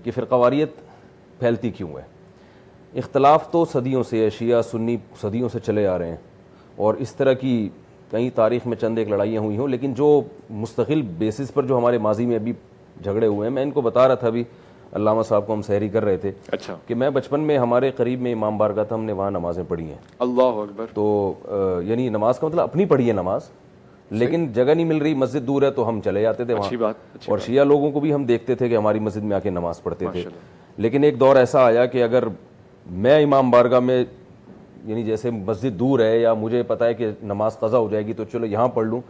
کہ فرقواریت پھیلتی کیوں ہے. اختلاف تو صدیوں سے ہے, شیعہ سنی صدیوں سے چلے آ رہے ہیں, اور اس طرح کی کئی تاریخ میں چند ایک لڑائیاں ہوئی ہوں, لیکن جو مستقل بیسس پر جو ہمارے ماضی میں ابھی جھگڑے ہوئے ہیں, میں ان کو بتا رہا تھا ابھی علامہ صاحب کو, ہم سحری کر رہے تھے کہ میں بچپن میں ہمارے قریب میں امام بارگاہ تھا, ہم نے وہاں نمازیں پڑھی ہیں. اللہ اکبر. تو یعنی نماز کا مطلب اپنی پڑھی ہے نماز, لیکن جگہ نہیں مل رہی, مسجد دور ہے, تو ہم چلے جاتے تھے وہاں, اور شیعہ لوگوں کو بھی ہم دیکھتے تھے کہ ہماری مسجد میں آ کے نماز پڑھتے تھے. لیکن ایک دور ایسا آیا کہ اگر میں امام بارگاہ میں, یعنی جیسے مسجد دور ہے یا مجھے پتہ ہے کہ نماز قضا ہو جائے گی تو چلو یہاں پڑھ لوں,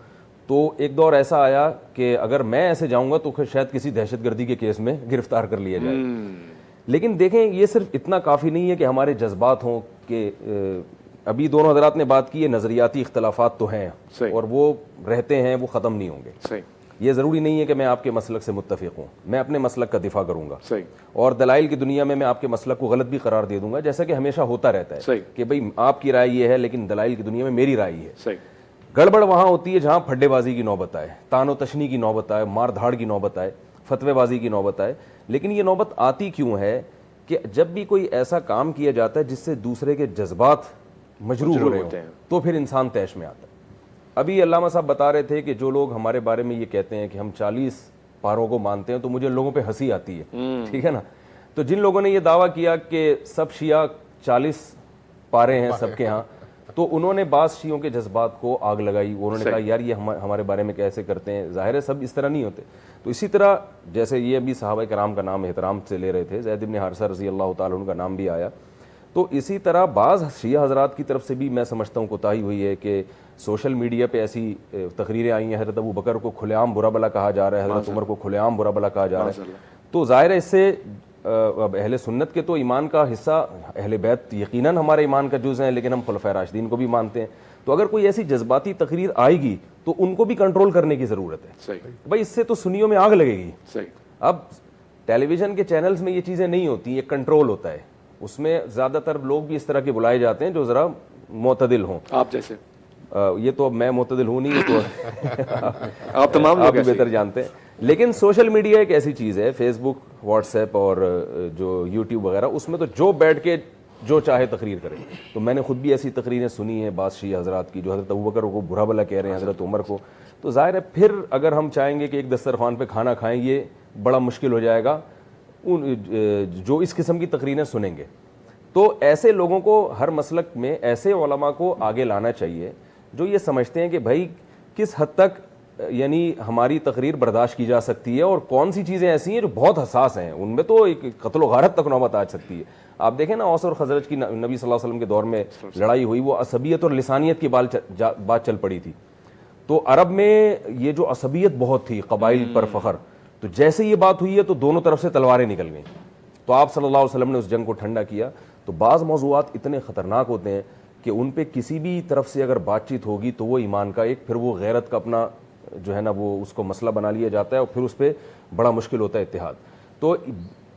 تو ایک دور ایسا آیا کہ اگر میں ایسے جاؤں گا تو شاید کسی دہشت گردی کے کیس میں گرفتار کر لیا جائے. لیکن دیکھیں, یہ صرف اتنا کافی نہیں ہے کہ ہمارے جذبات ہوں, کہ ابھی دونوں حضرات نے بات کی ہے, نظریاتی اختلافات تو ہیں اور وہ رہتے ہیں, وہ ختم نہیں ہوں گے. یہ ضروری نہیں ہے کہ میں آپ کے مسلک سے متفق ہوں, میں اپنے مسلک کا دفاع کروں گا, اور دلائل کی دنیا میں آپ کے مسلک کو غلط بھی قرار دے دوں گا, جیسا کہ ہمیشہ ہوتا رہتا ہے کہ بھئی آپ کی رائے یہ ہے لیکن دلائل کی دنیا میں میری رائے ہے. گڑبڑ وہاں ہوتی ہے جہاں پھڈے بازی کی نوبت آئے, تان و تشنی کی نوبت آئے, مار دھاڑ کی نوبت آئے, فتوے بازی کی نوبت آئے. لیکن یہ نوبت آتی کیوں ہے کہ جب بھی کوئی ایسا کام کیا جاتا ہے جس سے دوسرے کے جذبات مجروح ہو رہے ہوں, تو پھر انسان طیش میں آتا ہے. ابھی علامہ صاحب بتا رہے تھے کہ جو لوگ ہمارے بارے میں یہ کہتے ہیں کہ ہم 40 پاروں کو مانتے ہیں, تو مجھے لوگوں پہ ہنسی آتی ہے, ٹھیک ہے نا. تو جن لوگوں نے یہ دعویٰ کیا کہ سب شیعہ 40 پارے ہیں سب کے ہاں, تو انہوں نے بعض شیعوں کے جذبات کو آگ لگائی. انہوں نے کہا یار یہ ہمارے بارے میں کیسے کرتے ہیں, ظاہر ہے سب اس طرح نہیں ہوتے. تو اسی طرح جیسے یہ ابھی صحابہ کرام کا نام احترام سے لے رہے تھے, زید بن حارثہ رضی اللہ تعالیٰ عنہ کا نام بھی آیا, تو اسی طرح بعض شیعہ حضرات کی طرف سے بھی میں سمجھتا ہوں کوتاہی ہوئی ہے کہ سوشل میڈیا پہ ایسی تقریریں آئی ہیں, حضرت ابو بکر کو کھلے عام برا بلا کہا جا رہا ہے, حضرت عمر کو کھلے عام برا بلا کہا جا رہا ہے. تو ظاہر ہے اس سے اب اہل سنت کے تو ایمان کا حصہ, اہل بیت یقیناً ہمارے ایمان کا جز ہیں, لیکن ہم خلفائے راشدین کو بھی مانتے ہیں. تو اگر کوئی ایسی جذباتی تقریر آئے گی تو ان کو بھی کنٹرول کرنے کی ضرورت ہے. بھائی اس سے تو سنیوں میں آگ لگے گی. اب ٹیلی ویژن کے چینلز میں یہ چیزیں نہیں ہوتی, ایک کنٹرول ہوتا ہے, اس میں زیادہ تر لوگ بھی اس طرح کے بلائے جاتے ہیں جو ذرا معتدل ہوں. آپ جیسے یہ تو اب میں معتدل ہوں نہیں, تو آپ تمام آپ بھی بہتر جانتے ہیں. لیکن سوشل میڈیا ایک ایسی چیز ہے, فیس بک, واٹس ایپ اور جو یوٹیوب وغیرہ, اس میں تو جو بیٹھ کے جو چاہے تقریر کرے. تو میں نے خود بھی ایسی تقریریں سنی ہیں بعض شیعہ حضرات کی جو حضرت ابوبکر کو برا بلا کہہ رہے ہیں, حضرت عمر کو. تو ظاہر ہے پھر اگر ہم چاہیں گے کہ ایک دسترخوان پہ کھانا کھائیں, یہ بڑا مشکل ہو جائے گا جو اس قسم کی تقریریں سنیں گے. تو ایسے لوگوں کو ہر مسلک میں ایسے علماء کو آگے لانا چاہیے جو یہ سمجھتے ہیں کہ بھائی کس حد تک یعنی ہماری تقریر برداشت کی جا سکتی ہے, اور کون سی چیزیں ایسی ہیں جو بہت حساس ہیں, ان میں تو ایک قتل و غارت تک نوبت آ سکتی ہے. آپ دیکھیں نا اوس اور خزرج کی نبی صلی اللہ علیہ وسلم کے دور میں لڑائی ہوئی, وہ عصبیت اور لسانیت کی بات چل پڑی تھی. تو عرب میں یہ جو عصبیت بہت تھی, قبائل پر فخر, تو جیسے یہ بات ہوئی ہے تو دونوں طرف سے تلواریں نکل گئیں. تو آپ صلی اللہ علیہ وسلم نے اس جنگ کو ٹھنڈا کیا. تو بعض موضوعات اتنے خطرناک ہوتے ہیں کہ ان پہ کسی بھی طرف سے اگر بات چیت ہوگی تو وہ ایمان کا ایک, پھر وہ غیرت کا اپنا جو ہے نا وہ اس کو مسئلہ بنا لیا جاتا ہے, اور پھر اس پہ بڑا مشکل ہوتا ہے اتحاد. تو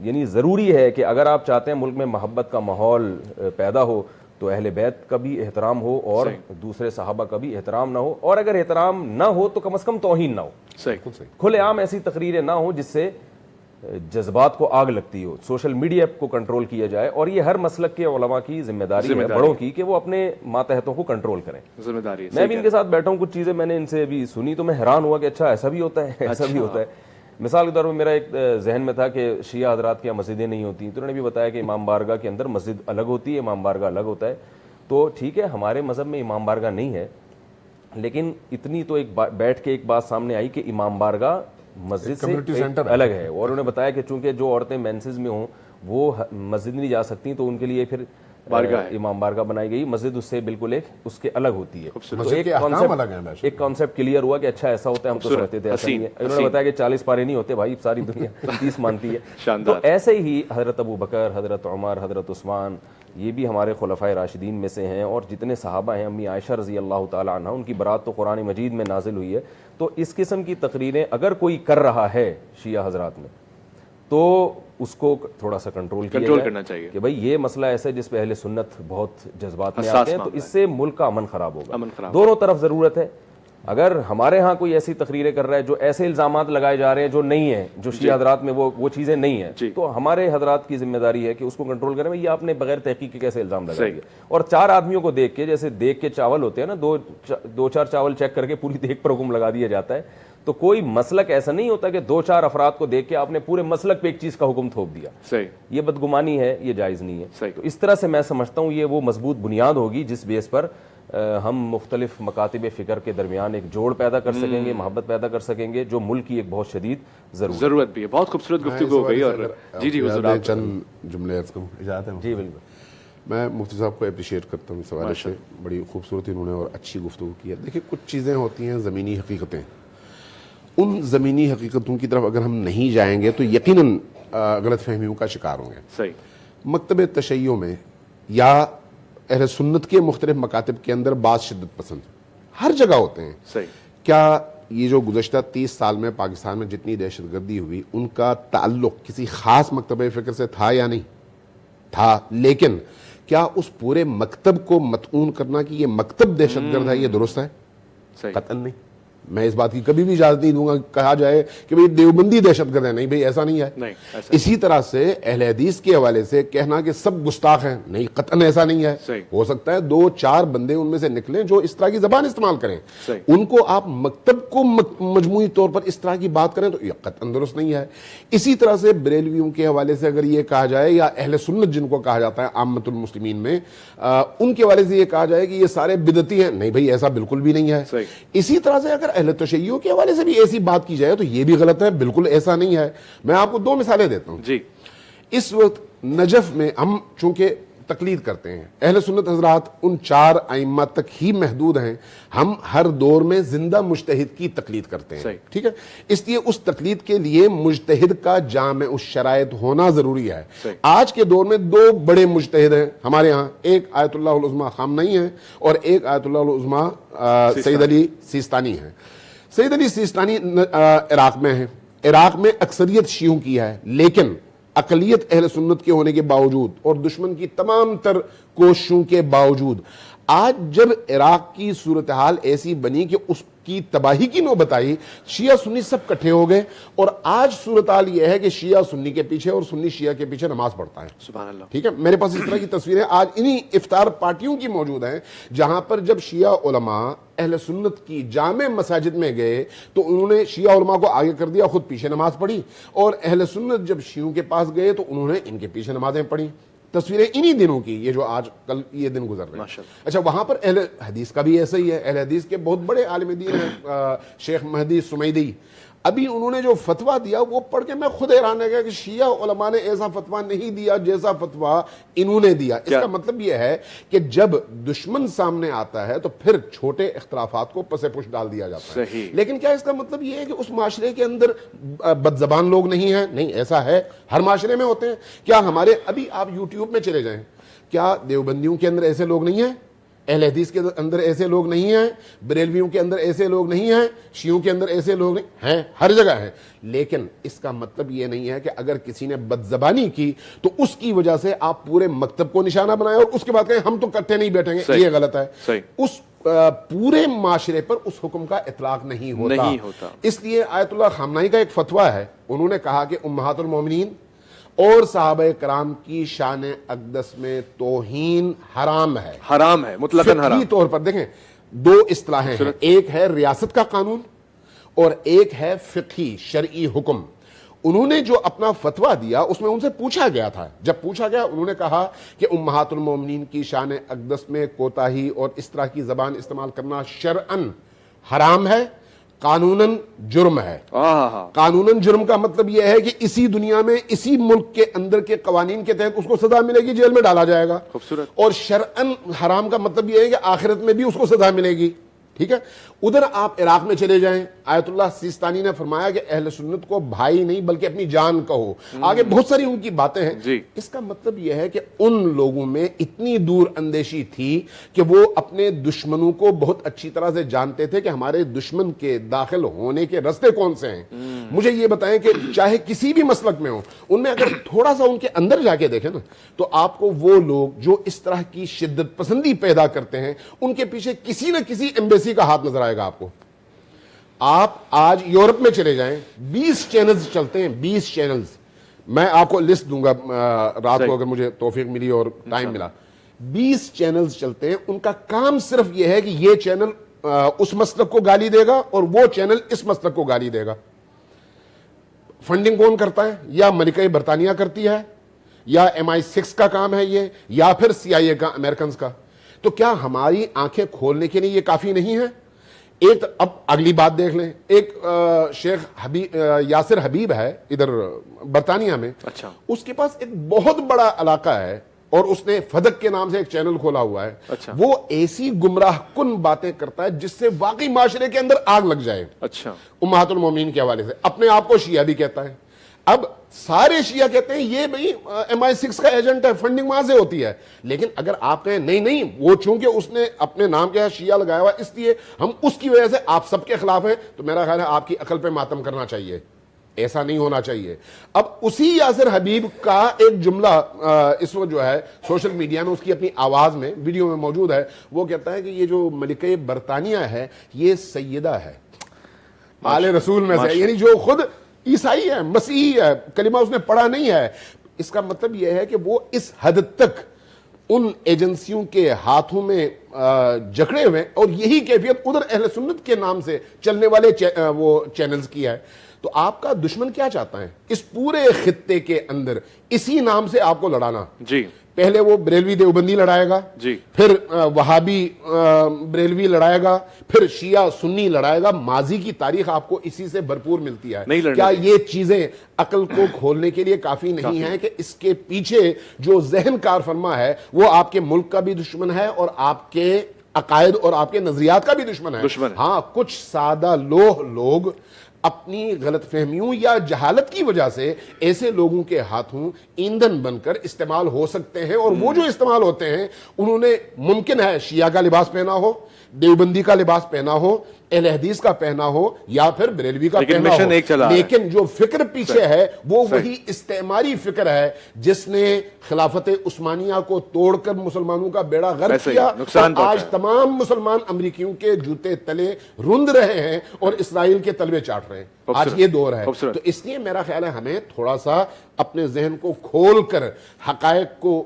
یعنی ضروری ہے کہ اگر آپ چاہتے ہیں ملک میں محبت کا ماحول پیدا ہو تو اہل بیت کا بھی احترام ہو اور دوسرے صحابہ کا بھی احترام نہ ہو, اور اگر احترام نہ ہو تو کم از کم توہین نہ ہو. کھلے عام ایسی تقریریں نہ ہوں جس سے جذبات کو آگ لگتی ہو. سوشل میڈیا کو کنٹرول کیا جائے, اور یہ ہر مسلک کے علماء کی ذمہ داری ہے, بڑوں کی, کہ وہ اپنے ماتحتوں کو کنٹرول کریں. ذمہ داری. میں بھی ان کے ساتھ بیٹھا ہوں, کچھ چیزیں میں نے ان سے ابھی سنی تو میں حیران ہوا کہ اچھا ایسا بھی ہوتا ہے, ایسا بھی ہوتا ہے. مثال کے طور پر میرا ایک ذہن میں تھا کہ شیعہ حضرات کی مسجدیں نہیں ہوتی, تو انہوں نے بھی بتایا کہ امام بارگاہ کے اندر مسجد الگ ہوتی ہے, امام بارگاہ الگ ہوتا ہے. تو ٹھیک ہے, ہمارے مذہب میں امام بارگاہ نہیں ہے, لیکن اتنی تو ایک بیٹھ کے ایک بات سامنے آئی کہ امام بارگاہ مسجد سے الگ ہے. اور انہوں نے بتایا کہ چونکہ جو عورتیں مینسز میں ہوں وہ مسجد نہیں جا سکتی, تو ان کے لیے پھر امام بارگاہ بنائی گئی. مسجد اس سے بالکل ایک اس کے الگ ہوتی ہے. تو ایک کانسیپٹ کلیئر ہوا کہ اچھا ایسا ہوتا ہے, ہم تو سمجھتے تھے ایسا نہیں ہے. انہوں نے بتایا کہ 40 پارے نہیں ہوتے بھائی, ساری دنیا 30 مانتی ہے. تو ایسے ہی حضرت ابو بکر, حضرت عمر, حضرت عثمان, یہ بھی ہمارے خلفائے راشدین میں سے ہیں, اور جتنے صحابہ ہیں, امی عائشہ رضی اللہ تعالیٰ عنہ, ان کی برات تو قرآن مجید میں نازل ہوئی ہے. تو اس قسم کی تقریریں اگر کوئی کر رہا ہے شیعہ حضرات میں تو اس کو تھوڑا سا کنٹرول کرنا چاہیے کہ بھائی یہ مسئلہ ایسا ہے جس پہ اہل سنت بہت جذبات میں آتے ہیں, تو اس سے ملک کا امن خراب ہوگا. دونوں طرف ضرورت ہے, اگر ہمارے ہاں کوئی ایسی تقریریں کر رہا ہے جو ایسے الزامات لگائے جا رہے ہیں جو نہیں ہیں, جو شیعہ حضرات میں وہ چیزیں نہیں ہیں, تو ہمارے حضرات کی ذمہ داری ہے کہ اس کو کنٹرول کریں. یہ آپ نے بغیر تحقیق کے کیسے الزام لگائے. اور 4 آدمیوں کو دیکھ کے, جیسے دیکھ کے چاول ہوتے ہیں نا, 2-4 چاول چیک کر کے پوری دیکھ پر حکم لگا دیا جاتا ہے. تو کوئی مسلک ایسا نہیں ہوتا کہ 2-4 افراد کو دیکھ کے آپ نے پورے مسلک پہ ایک چیز کا حکم تھوپ دیا. یہ بدگمانی ہے, یہ جائز نہیں ہے. تو اس طرح سے میں سمجھتا ہوں یہ وہ مضبوط بنیاد ہوگی جس بیس پر ہم مختلف مکاتب فکر کے درمیان ایک جوڑ پیدا کر سکیں گے, محبت پیدا کر سکیں گے, جو ملک کی ایک بہت شدید ضرورت بھی ہے. بہت خوبصورت گفتگو ہو گئی. اور جی حضور آپ چند جملے عرض کروں, اجازت ہے؟ جی بالکل. میں مفتی صاحب کو اپریشیٹ کرتا ہوں اس حوالے سے, بڑی خوبصورت انہوں نے اور اچھی گفتگو کی ہے. دیکھیں کچھ چیزیں ہوتی ہیں زمینی حقیقتیں, ان زمینی حقیقتوں کی طرف اگر ہم نہیں جائیں گے تو یقیناً غلط فہمیوں کا شکار ہوں گے. مکتب تشیع میں یا اہل سنت کے مختلف مکاتب کے اندر بعض شدت پسند ہر جگہ ہوتے ہیں. کیا یہ جو گزشتہ 30 سال میں پاکستان میں جتنی دہشت گردی ہوئی ان کا تعلق کسی خاص مکتبہ فکر سے تھا یا نہیں تھا؟ لیکن کیا اس پورے مکتب کو مطعون کرنا کہ یہ مکتب دہشت گرد ہے یہ درست ہے؟ قطعاً نہیں. میں اس بات کی کبھی بھی اجازت نہیں دوں گا کہا جائے کہ بھئی دیوبندی دہشت گرد ہے. نہیں بھئی ایسا نہیں ہے. اسی طرح سے اہل حدیث کے حوالے سے کہنا کہ سب گستاخ ہیں, نہیں قطعاً ایسا نہیں ہے. ہو سکتا ہے 2-4 بندے ان میں سے نکلیں جو اس طرح کی زبان استعمال کریں, ان کو آپ مکتب کو مجموعی طور پر اس طرح کی بات کریں تو یہ قطعاً درست نہیں ہے. اسی طرح سے بریلویوں کے حوالے سے اگر یہ کہا جائے یا اہل سنت جن کو کہا جاتا ہے عامت المسلمین میں, ان کے حوالے سے یہ کہا جائے کہ یہ سارے بدعتی ہیں, نہیں بھئی ایسا بالکل بھی نہیں ہے. اسی طرح سے اگر اہل تشیع کے حوالے سے بھی ایسی بات کی جائے تو یہ بھی غلط ہے, بالکل ایسا نہیں ہے. میں آپ کو 2 مثالیں دیتا ہوں. اس وقت نجف میں ہم چونکہ تقلید کرتے ہیں, اہل سنت حضرات ان 4 ائمہ تک ہی محدود ہیں. ہم ہر دور میں زندہ مجتہد کی تقلید کرتے ہیں, ٹھیک ہے. اس لیے اس تقلید کے لیے مجتہد کا جامع الشرائط ہونا ضروری ہے. آج کے دور میں 2 بڑے مجتہد ہیں ہمارے ہاں, ایک آیت اللہ العظمیٰ خامنئی ہیں اور ایک آیت اللہ العظمیٰ سید علی سیستانی ہیں. سید علی سیستانی عراق میں ہیں, عراق میں اکثریت شیعوں کی ہے, لیکن اقلیت اہل سنت کے ہونے کے باوجود اور دشمن کی تمام تر کوششوں کے باوجود آج جب عراق کی صورتحال ایسی بنی کہ اس کی تباہی کی نوبت آئی, شیعہ سنی سب کٹھے ہو گئے اور آج صورتحال یہ ہے کہ شیعہ سنی کے پیچھے اور سنی شیعہ کے پیچھے نماز پڑھتا ہے. سبحان اللہ. ٹھیک ہے, میرے پاس اس طرح کی تصویریں آج انہی افطار پارٹیوں کی موجود ہیں جہاں پر جب شیعہ علماء اہل سنت کی جامع مساجد میں گئے تو انہوں نے شیعہ علماء کو آگے کر دیا, خود پیچھے نماز پڑھی, اور اہل سنت جب شیعوں کے پاس گئے تو انہوں نے ان کے پیچھے نمازیں پڑھی. تصویریں انہی دنوں کی, یہ جو آج کل یہ دن گزر رہے ہیں. اچھا, وہاں پر اہل حدیث کا بھی ایسا ہی ہے. اہل حدیث کے بہت بڑے عالم دین ہیں شیخ مہدی سمیدی, ابھی انہوں نے جو فتویٰ دیا وہ پڑھ کے میں خود حیران رہ گیا کہ شیعہ علماء نے ایسا فتویٰ نہیں دیا جیسا فتویٰ انہوں نے دیا. اس کا مطلب یہ ہے کہ جب دشمن سامنے آتا ہے تو پھر چھوٹے اختلافات کو پس پش ڈال دیا جاتا ہے. لیکن کیا اس کا مطلب یہ ہے کہ اس معاشرے کے اندر بد زبان لوگ نہیں ہیں؟ نہیں, ایسا ہے, ہر معاشرے میں ہوتے ہیں. کیا ہمارے ابھی آپ یوٹیوب میں چلے جائیں, کیا دیوبندیوں کے اندر ایسے لوگ نہیں ہیں؟ اہل حدیث کے اندر ایسے لوگ نہیں ہیں؟ بریلویوں کے اندر ایسے لوگ نہیں ہیں؟ شیعوں کے اندر ایسے لوگ نہیں ہیں؟ ہر جگہ ہیں. لیکن اس کا مطلب یہ نہیں ہے کہ اگر کسی نے بد زبانی کی تو اس کی وجہ سے آپ پورے مکتب کو نشانہ بنائیں اور اس کے بعد کہیں ہم تو کٹھے نہیں بیٹھیں گے. یہ غلط ہے. اس پورے معاشرے پر اس حکم کا اطلاق نہیں ہوتا. اس لیے آیت اللہ خامنئی کا ایک فتویٰ ہے, انہوں نے کہا کہ امہات المومنین اور صحابہ کرام کی شان اقدس میں توہین حرام ہے. حرام ہے, مطلقاً حرام. فقہی طور پر دیکھیں 2 اصطلاحیں ہیں, ایک ہے ریاست کا قانون اور ایک ہے فقہی شرعی حکم. انہوں نے جو اپنا فتویٰ دیا اس میں ان سے پوچھا گیا تھا, جب پوچھا گیا انہوں نے کہا کہ امہات المومنین کی شان اقدس میں کوتاہی اور اس طرح کی زبان استعمال کرنا شرعاً حرام ہے, قانوناً جرم ہے. قانوناً جرم کا مطلب یہ ہے کہ اسی دنیا میں اسی ملک کے اندر کے قوانین کے تحت اس کو سزا ملے گی, جیل میں ڈالا جائے گا. اور شرعاً حرام کا مطلب یہ ہے کہ آخرت میں بھی اس کو سزا ملے گی. ٹھیک ہے. ادھر آپ عراق میں چلے جائیں, آیت اللہ سیستانی نے فرمایا کہ اہل سنت کو بھائی نہیں بلکہ اپنی جان کہو. آگے بہت ساری ان کی باتیں ہیں. اس کا مطلب یہ ہے کہ ان لوگوں میں اتنی دور اندیشی تھی کہ وہ اپنے دشمنوں کو بہت اچھی طرح سے جانتے تھے کہ ہمارے دشمن کے داخل ہونے کے راستے کون سے ہیں. مجھے یہ بتائیں کہ چاہے کسی بھی مسلک میں ہو, ان میں اگر تھوڑا سا ان کے اندر جا کے دیکھیں نا تو آپ کو وہ لوگ جو اس طرح کی شدت پسندی پیدا کرتے ہیں ان کے پیچھے کسی نہ کسی ایمبیسی کا ہاتھ نظر آئے گا آپ کو. آپ آج یورپ میں چلے جائیں 20 چینلز چلتے ہیں, 20 چینلز. میں آپ کو لسٹ دوں گا رات کو اگر مجھے توفیق ملی اور ٹائم ملا. 20 چینلز چلتے ہیں, ان کا کام صرف یہ ہے کہ یہ چینل اس مسلک کو گالی دے گا اور وہ چینل اس مسلک کو گالی دے گا. فنڈنگ کون کرتا ہے؟ یا ملکہ برطانیہ کرتی ہے, یا MI6 کا کام ہے یہ, یا پھر CIA کا, امریکنز کا. تو کیا ہماری آنکھیں کھولنے کے لیے یہ کافی نہیں ہے؟ ایک اب اگلی بات دیکھ لیں, ایک شیخ یاسر حبیب ہے ادھر برطانیہ میں, اچھا, اس کے پاس ایک بہت بڑا علاقہ ہے اور اس نے فدق کے نام سے ایک چینل کھولا ہوا ہے. اچھا, وہ ایسی گمراہ کن باتیں کرتا ہے جس سے واقعی معاشرے کے اندر آگ لگ جائے. اچھا, امہات المومنین کے حوالے سے اپنے آپ کو شیعہ بھی کہتا ہے. اب سارے شیعہ کہتے ہیں یہ بھئی MI6 کا ایجنٹ ہے, فنڈنگ وہاں سے ہوتی ہے. لیکن اگر آپ کہیں نہیں وہ چونکہ اس نے اپنے نام کے شیعہ لگایا ہوا اس لیے ہم اس کی وجہ سے آپ سب کے خلاف ہیں, تو میرا خیال ہے آپ کی عقل پہ ماتم کرنا چاہیے. ایسا نہیں ہونا چاہیے. اب اسی یاسر حبیب کا ایک جملہ اس وقت جو ہے سوشل میڈیا میں, اس کی اپنی آواز میں ویڈیو میں موجود ہے. وہ کہتا ہے کہ یہ جو ملکہ برطانیہ ہے یہ سیدہ ہے, آل رسول میں سے, یعنی جو خود عیسائی ہے, مسیحی ہے, کلمہ اس نے پڑھا نہیں ہے. اس کا مطلب یہ ہے کہ وہ اس حد تک ان ایجنسیوں کے ہاتھوں میں جکڑے ہوئے, اور یہی کیفیت ادھر اہل سنت کے نام سے چلنے والے وہ چینلز کی ہے. تو آپ کا دشمن کیا چاہتا ہے اس پورے خطے کے اندر؟ اسی نام سے آپ کو لڑانا. جی, پہلے وہ بریلوی دیوبندی لڑائے گا, جی, پھر وہابی بریلوی لڑائے گا, پھر شیعہ سنی لڑائے گا. ماضی کی تاریخ آپ کو اسی سے بھرپور ملتی ہے. کیا یہ چیزیں عقل کو کھولنے کے لیے کافی نہیں ہیں کہ اس کے پیچھے جو ذہن کار فرما ہے وہ آپ کے ملک کا بھی دشمن ہے اور آپ کے عقائد اور آپ کے نظریات کا بھی دشمن ہے. ہاں, کچھ سادہ لوگ اپنی غلط فہمیوں یا جہالت کی وجہ سے ایسے لوگوں کے ہاتھوں ایندھن بن کر استعمال ہو سکتے ہیں, اور وہ جو استعمال ہوتے ہیں انہوں نے ممکن ہے شیعہ کا لباس پہنا ہو, دیوبندی کا لباس پہنا ہو, اہل حدیث کا پہنا ہو, یا پھر بریلوی کا پہنا ہو, لیکن جو فکر پیچھے ہے وہ وہی استعماری فکر ہے جس نے خلافت عثمانیہ کو توڑ کر مسلمانوں کا بیڑا غرق کیا. آج تمام مسلمان امریکیوں کے جوتے تلے رند رہے ہیں اور اسرائیل کے تلوے چاٹ رہے ہیں. آج یہ دور ہے. تو اس لیے میرا خیال ہے ہمیں تھوڑا سا اپنے ذہن کو کھول کر حقائق کو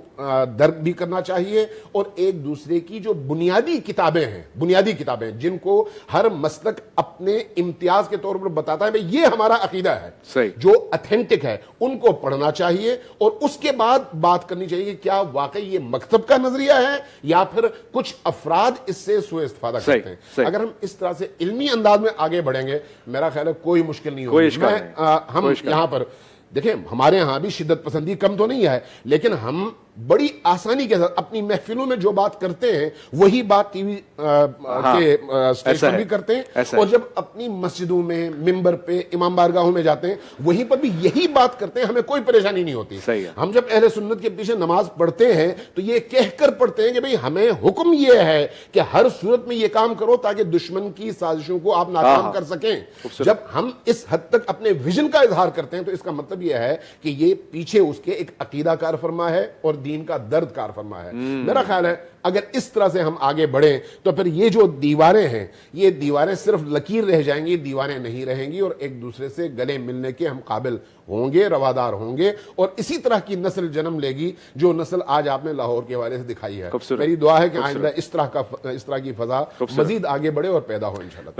درک بھی کرنا چاہیے, اور ایک دوسرے کی جو بنیادی کتابیں جن کو ہر مسلک اپنے امتیاز کے طور پر بتاتا ہے یہ ہمارا عقیدہ ہے, جو اتھینٹک ہے, ان کو پڑھنا چاہیے, اور اس کے بعد بات کرنی چاہیے کہ کیا واقعی یہ مکتب کا نظریہ ہے یا پھر کچھ افراد اس سے سوء استفادہ کرتے ہیں. اگر ہم اس طرح سے علمی انداز میں آگے بڑھیں گے میرا خیال ہے کوئی مشکل نہیں ہوگی. ہم یہاں پر دیکھیں ہمارے ہاں بھی شدت پسندی کم تو نہیں ہے, لیکن ہم بڑی آسانی کے ساتھ اپنی محفلوں میں جو بات کرتے ہیں وہی بات ٹی وی کے سٹیج پر بھی کرتے ہیں, اور جب اپنی مسجدوں میں ممبر پہ امام بارگاہوں میں جاتے ہیں وہیں پر بھی یہی بات کرتے ہیں. ہمیں کوئی پریشانی نہیں ہوتی. ہم جب اہل سنت کے پیچھے نماز پڑھتے ہیں تو یہ کہہ کر پڑھتے ہیں کہ بھئی ہمیں حکم یہ ہے کہ ہر صورت میں یہ کام کرو تاکہ دشمن کی سازشوں کو آپ ناکام کر سکیں. جب ہم اس حد تک اپنے ویژن کا اظہار کرتے ہیں تو اس کا مطلب یہ ہے کہ یہ پیچھے اس کے ایک عقیدہ کار فرما ہے اور دین کا درد کار فرما ہے. میرا خیال ہے اگر اس طرح سے ہم آگے بڑھیں تو پھر یہ جو دیواریں ہیں یہ دیواریں صرف لکیر رہ جائیں گی, دیواریں نہیں رہیں گی, اور ایک دوسرے سے گلے ملنے کے ہم قابل ہوں گے, روادار ہوں گے, اور اسی طرح کی نسل جنم لے گی جو نسل آج آپ نے لاہور کے حوالے سے دکھائی ہے. میری دعا ہے کہ آئندہ اس طرح کی فضا مزید آگے بڑھے اور پیدا ہو انشاءاللہ.